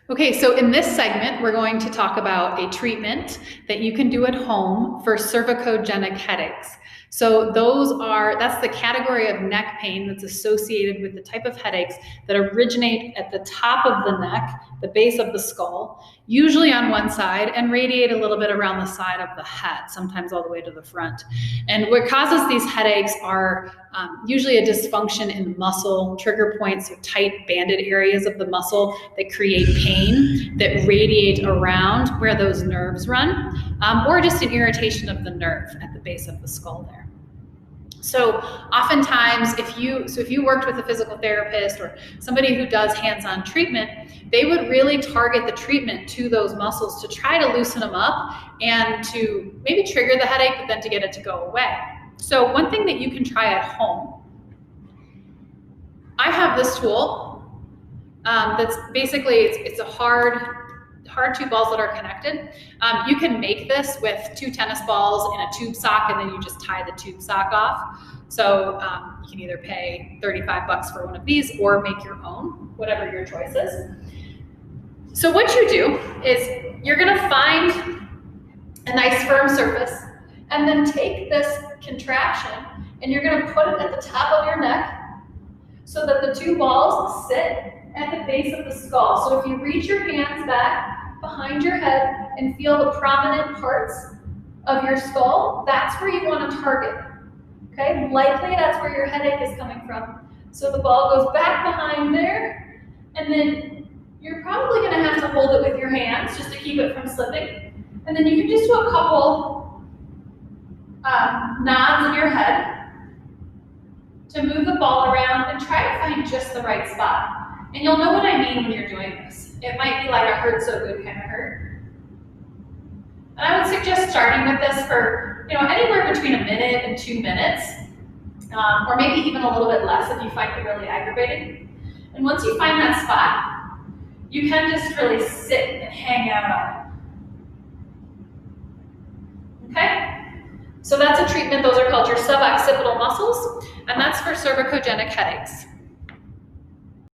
Okay, so in this segment, we're going to talk about a treatment that you can do at home for cervicogenic headaches. So that's the category of neck pain that's associated with the type of headaches that originate at the top of the neck, the base of the skull, usually on one side, and radiate a little bit around the side of the head, sometimes all the way to the front. And what causes these headaches are usually a dysfunction in the muscle, trigger points, or tight banded areas of the muscle that create pain that radiate around where those nerves run, or just an irritation of the nerve at the base of the skull there. So oftentimes, if you worked with a physical therapist or somebody who does hands-on treatment, they would really target the treatment to those muscles to try to loosen them up and to maybe trigger the headache, but then to get it to go away. So one thing that you can try at home, I have this tool that's basically, it's a hard two balls that are connected. You can make this with 2 tennis balls in a tube sock, and then you just tie the tube sock off. So you can either pay $35 for one of these or make your own, whatever your choice is. So what you do is you're gonna find a nice firm surface and then take this contraption and you're gonna put it at the top of your neck so that the 2 balls sit at the base of the skull. So if you reach your hands back behind your head and feel the prominent parts of your skull, that's where you want to target. Okay, likely that's where your headache is coming from. So the ball goes back behind there, and then you're probably going to have to hold it with your hands just to keep it from slipping. And then you can just do a couple nods of your head to move the ball around and try to find just the right spot. And you'll know what I mean when you're doing this. It might be like a hurt so good kind of hurt. And I would suggest starting with this for anywhere between a minute and 2 minutes, or maybe even a little bit less if you find it really aggravating. And once you find that spot, you can just really sit and hang out on it. Okay? So that's a treatment. Those are called your suboccipital muscles, and that's for cervicogenic headaches.